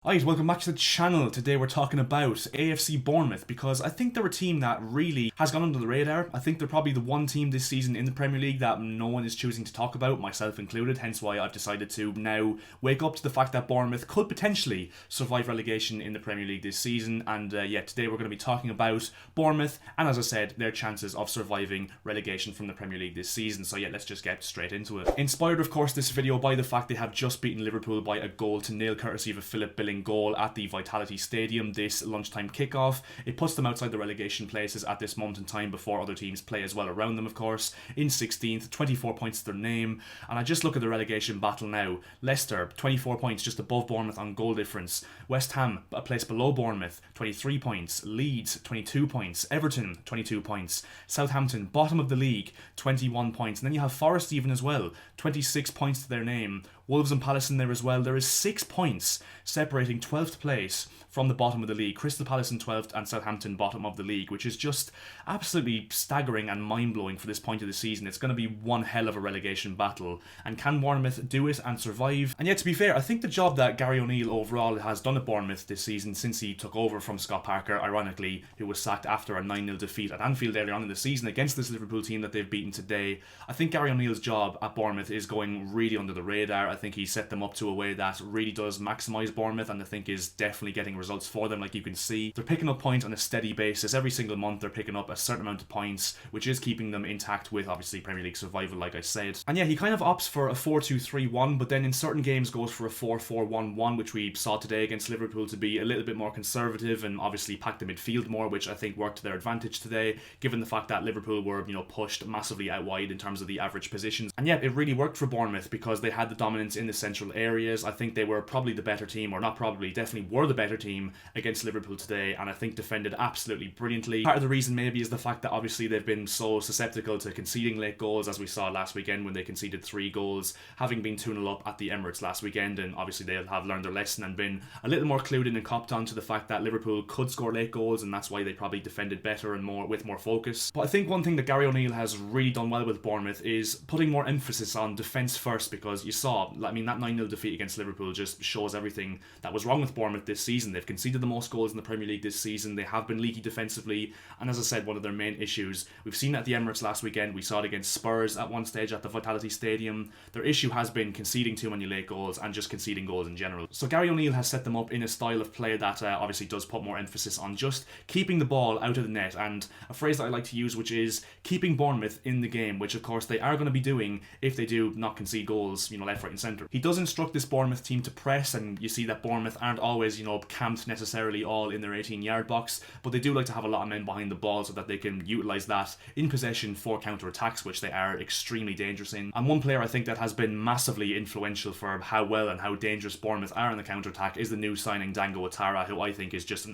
Alright, welcome back to the channel. Today we're talking about AFC Bournemouth because I think they're a team that really has gone under the radar. I think they're probably the one team this season in the Premier League that no one is choosing to talk about, myself included, hence why I've decided to now wake up to the fact that Bournemouth could potentially survive relegation in the Premier League this season. And today we're going to be talking about Bournemouth and, as I said, their chances of surviving relegation from the Premier League this season. So let's just get straight into it. Inspired, of course, this video by the fact they have just beaten Liverpool by a goal to nil, courtesy of a Philip Billing goal at the Vitality Stadium this lunchtime kickoff. It puts them outside the relegation places at this moment in time before other teams play as well around them, of course. In 16th, 24 points to their name. And I just look at the relegation battle now. Leicester, 24 points, just above Bournemouth on goal difference. West Ham, a place below Bournemouth, 23 points. Leeds, 22 points. Everton, 22 points. Southampton, bottom of the league, 21 points. And then you have Forest even as well, 26 points to their name. Wolves and Palace in there as well. There is 6 points separating 12th place from the bottom of the league. Crystal Palace in 12th and Southampton bottom of the league, which is just absolutely staggering and mind-blowing for this point of the season. It's going to be one hell of a relegation battle. And can Bournemouth do it and survive? And yet, to be fair, I think the job that Gary O'Neill overall has done at Bournemouth this season since he took over from Scott Parker, ironically, who was sacked after a 9-0 defeat at Anfield earlier on in the season against this Liverpool team that they've beaten today. I think Gary O'Neill's job at Bournemouth is going really under the radar. I think he set them up to a way that really does maximise Bournemouth, and I think is definitely getting results for them. Like you can see, they're picking up points on a steady basis. Every single month they're picking up a certain amount of points, which is keeping them intact with obviously Premier League survival, like I said. And yeah, he kind of opts for a 4-2-3-1, but then in certain games goes for a 4-4-1-1, which we saw today against Liverpool to be a little bit more conservative and obviously pack the midfield more, which I think worked to their advantage today, given the fact that Liverpool were, pushed massively out wide in terms of the average positions. And yet it really worked for Bournemouth because they had the dominance in the central areas. I think they were probably the better team, or not probably, definitely were the better team against Liverpool today, and I think defended absolutely brilliantly. Part of the reason maybe is the fact that obviously they've been so susceptible to conceding late goals, as we saw last weekend when they conceded 3 goals, having been 2-0 up at the Emirates last weekend, and obviously they'll have learned their lesson and been a little more clued in and copped on to the fact that Liverpool could score late goals, and that's why they probably defended better and more with more focus. But I think one thing that Gary O'Neill has really done well with Bournemouth is putting more emphasis on defence first, because you saw, that 9-0 defeat against Liverpool just shows everything that was wrong with Bournemouth this season. They've conceded the most goals in the Premier League this season. They have been leaky defensively, and as I said, one of their main issues, we've seen it at the Emirates last weekend, we saw it against Spurs at one stage at the Vitality Stadium. Their issue has been conceding too many late goals and just conceding goals in general. So Gary O'Neill has set them up in a style of play that obviously does put more emphasis on just keeping the ball out of the net, and a phrase that I like to use, which is keeping Bournemouth in the game, which of course they are going to be doing if they do not concede goals, left, right and centre. He does instruct this Bournemouth team to press, and you see that Bournemouth aren't always, camped necessarily all in their 18-yard box, but they do like to have a lot of men behind the ball so that they can utilise that in possession for counter-attacks, which they are extremely dangerous in. And one player I think that has been massively influential for how well and how dangerous Bournemouth are in the counter-attack is the new signing Dango Ouattara, who I think is just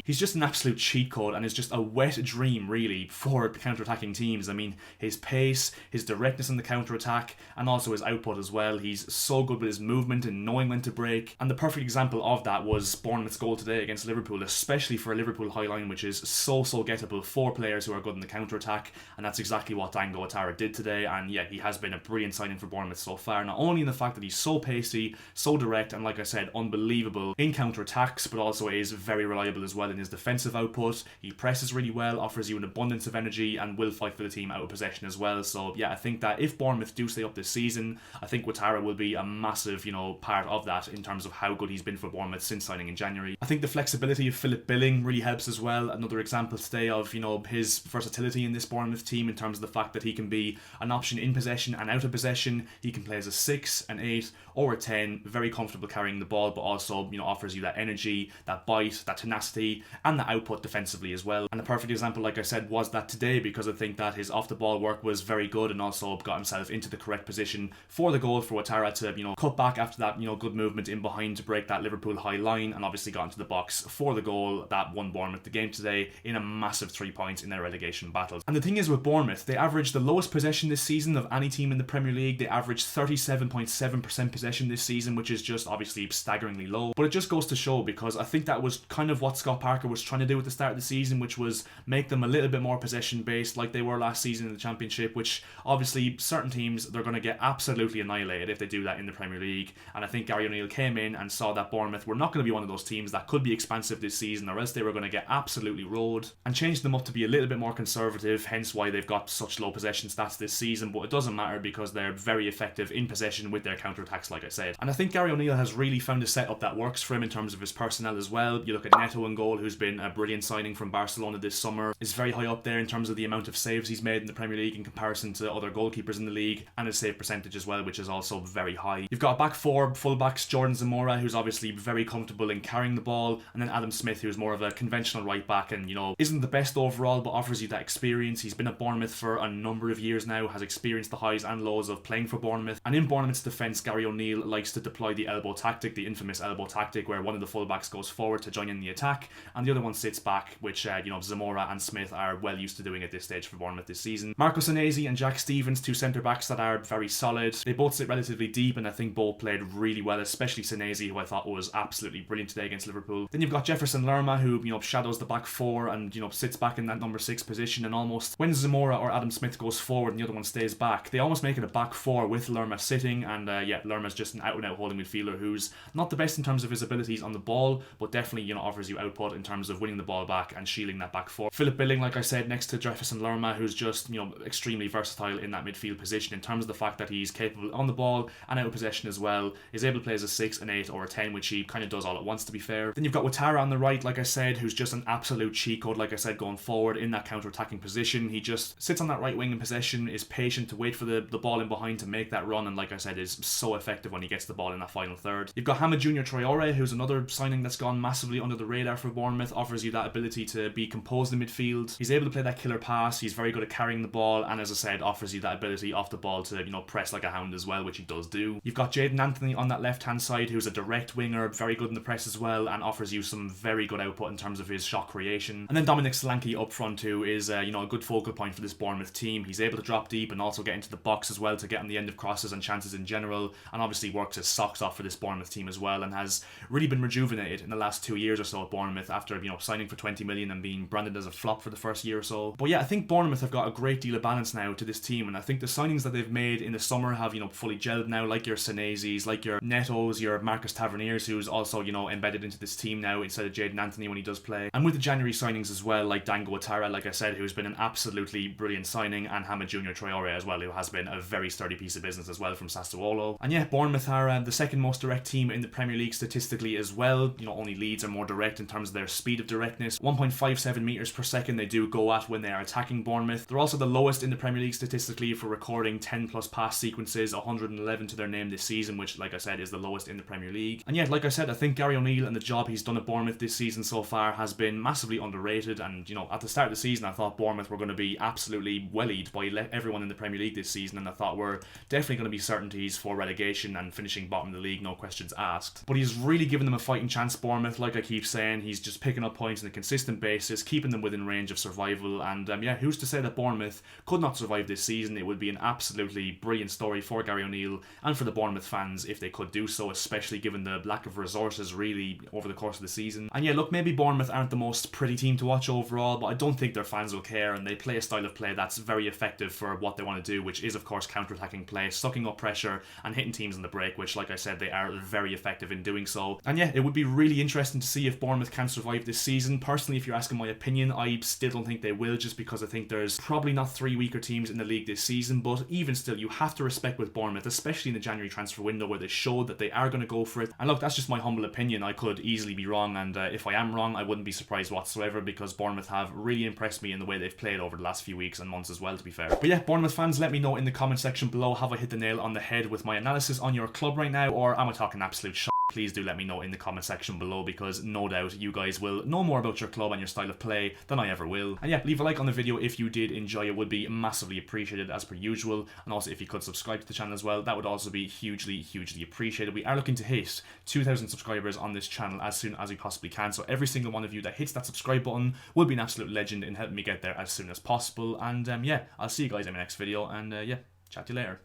he's just an absolute cheat code and is just a wet dream really for counter-attacking teams. I mean, his pace, his directness in the counter-attack, and also his output as well. He's so good with his movement and knowing when to break, and the perfect example of that was Bournemouth's goal today against Liverpool, especially for a Liverpool high line, which is so gettable for players who are good in the counter-attack, and that's exactly what Dango Ouattara did today. And yeah, he has been a brilliant signing for Bournemouth so far, not only in the fact that he's so pacey, so direct, and like I said, unbelievable in counter-attacks, but also is very reliable as well in his defensive output. He presses really well, offers you an abundance of energy, and will fight for the team out of possession as well. So yeah, I think that if Bournemouth do stay up this season, I think Ouattara will be a massive, part of that in terms of how good he's been for Bournemouth since signing in January. I think the flexibility of Philip Billing really helps as well. Another example today of, his versatility in this Bournemouth team in terms of the fact that he can be an option in possession and out of possession. He can play as a 6, an 8, or a 10, very comfortable carrying the ball, but also, offers you that energy, that bite, that tenacity, and the output defensively as well. And the perfect example, like I said, was that today, because I think that his off-the-ball work was very good and also got himself into the correct position for the goal for Ouattara to, cut back after that, good movement in behind to break that Liverpool high line, and obviously got into the box for the goal that won Bournemouth the game today in a massive 3 points in their relegation battles. And the thing is with Bournemouth, they averaged the lowest possession this season of any team in the Premier League. They averaged 37.7% possession this season, which is just obviously staggeringly low. But it just goes to show, because I think that was kind of what Scott Parker was trying to do at the start of the season, which was make them a little bit more possession based like they were last season in the Championship, which obviously certain teams, they're going to get absolutely annihilated if they do that in the Premier League. And I think Gary O'Neill came in and saw that Bournemouth were not going to be one of those teams that could be expansive this season, or else they were going to get absolutely rolled, and changed them up to be a little bit more conservative, hence why they've got such low possession stats this season. But it doesn't matter because they're very effective in possession with their counter-attacks, like I said. And I think Gary O'Neill has really found a setup that works for him in terms of his personnel as well. You look at Neto in goal, who's been a brilliant signing from Barcelona this summer, is very high up there in terms of the amount of saves he's made in the Premier League in comparison to other goalkeepers in the league, and his save percentage as well, which is also very high. You've got a back four, fullbacks, Jordan Zamora, who's obviously very comfortable in carrying the ball, and then Adam Smith, who's more of a conventional right back and, you know, isn't the best overall, but offers you that experience. He's been at Bournemouth for a number of years now, has experienced the highs and lows of playing for Bournemouth, and in Bournemouth's defence, Gary O'Neill likes to deploy the elbow tactic, the infamous elbow tactic, where one of the fullbacks goes forward to join in the attack, and the other one sits back, which, Zamora and Smith are well used to doing at this stage for Bournemouth this season. Marco Senesi and Jack Stevens, two centre-backs that are very solid. They both sit relatively deep, and I think both played really well, especially Senesi, who I thought was absolutely brilliant today against Liverpool. Then you've got Jefferson Lerma, who, shadows the back four and, sits back in that number 6 position, and almost when Zamora or Adam Smith goes forward and the other one stays back, they almost make it a back four with Lerma sitting, and Lerma's just an out-and-out holding midfielder who's not the best in terms of his abilities on the ball, but definitely, offers you output in terms of winning the ball back and shielding that back four. Philip Billing, like I said, next to Jefferson Lerma, who's just, extremely versatile in that midfield position in terms of the fact that he's capable on the ball and out of possession as well, is able to play as a 6, an 8 or a 10, which he kind of does all at once, to be fair. Then you've got Ouattara on the right, like I said, who's just an absolute cheat code, like I said, going forward in that counter-attacking position. He just sits on that right wing in possession, is patient to wait for the ball in behind to make that run, and like I said, is so effective when he gets the ball in that final third. You've got Hamid Junior Traore, who's another signing that's gone massively under the radar for Bournemouth, offers you that ability to be composed in midfield. He's able to play that killer pass, he's very good at carrying the ball, and as I said, offers you that ability off the ball to, press like a hound as well, which he does do. You've got Jaden Anthony on that left-hand side, who's a direct winger, very good in the press as well, and offers you some very good output in terms of his shot creation. And then Dominic Solanke up front, who is, a good focal point for this Bournemouth team. He's able to drop deep and also get into the box as well to get on the end of crosses and chances in general, and obviously works his socks off for this Bournemouth team as well, and has really been rejuvenated in the last 2 years or so at Bournemouth after, signing for 20 million and being branded as a flop for the first year or so. But yeah, I think Bournemouth have got a great deal of balance now to this team, and I think the signings that they've made in the summer have, fully gelled now, like your Senesis, like your Netos, your Marcus Taverniers, who's also, embedded into this team now instead of Jaden Anthony when he does play. And with the January signings as well, like Dango Ouattara, like I said, who's been an absolutely brilliant signing, and Hamid Junior Traore as well, who has been a very sturdy piece of business as well from Sassuolo. And yeah, Bournemouth are the second most direct team in the Premier League statistically as well. Only Leeds are more direct in terms of their speed of directness. 1.57 metres per second they do go at when they are attacking Bournemouth. They're also the lowest in the Premier League statistically for recording 10 plus pass sequences, 111 to their name this season, which, like I said, is the lowest in the Premier League. And yet, like I said, I think Gary O'Neill and the job he's done at Bournemouth this season so far has been massively underrated. And, at the start of the season, I thought Bournemouth were going to be absolutely wellied by everyone in the Premier League this season, and I thought we're definitely going to be certainties for relegation and finishing bottom of the league, no questions asked. But he's really given them a fighting chance, Bournemouth, like I keep saying. He's just picking up points on a consistent basis, keeping them within range of survival, and who's to say that Bournemouth could not survive this season? It would be an absolutely brilliant story for Gary O'Neill and for the Bournemouth fans if they could do so, especially given the lack of resources really over the course of the season. And yeah, look, maybe Bournemouth aren't the most pretty team to watch overall, but I don't think their fans will care, and they play a style of play that's very effective for what they want to do, which is of course counter-attacking play, sucking up pressure and hitting teams on the break, which, like I said, they are very effective in doing so. And yeah, it would be really interesting to see if Bournemouth can survive this season. Personally, if you're asking my opinion, I still don't think they will, just because I think there's probably not 3 weaker teams in the league this season, but even still, you have to respect with Bournemouth, especially in the January transfer window where they showed that they are going to go for it. And look, that's just my humble opinion. I could easily be wrong, and if I am wrong, I wouldn't be surprised whatsoever, because Bournemouth have really impressed me in the way they've played over the last few weeks and months as well, to be fair. But yeah, Bournemouth fans, let me know in the comment section below, have I hit the nail on the head with my analysis on your club right now, or am I talking absolute shit? Please do let me know in the comment section below, because no doubt you guys will know more about your club and your style of play than I ever will. And yeah, leave a like on the video if you did enjoy it, would be massively appreciated as per usual. And also if you could subscribe to the channel as well, that would also be hugely appreciated. We are looking to hit 2,000 subscribers on this channel as soon as we possibly can, so every single one of you that hits that subscribe button will be an absolute legend in helping me get there as soon as possible. And yeah, I'll see you guys in my next video, and yeah, chat to you later.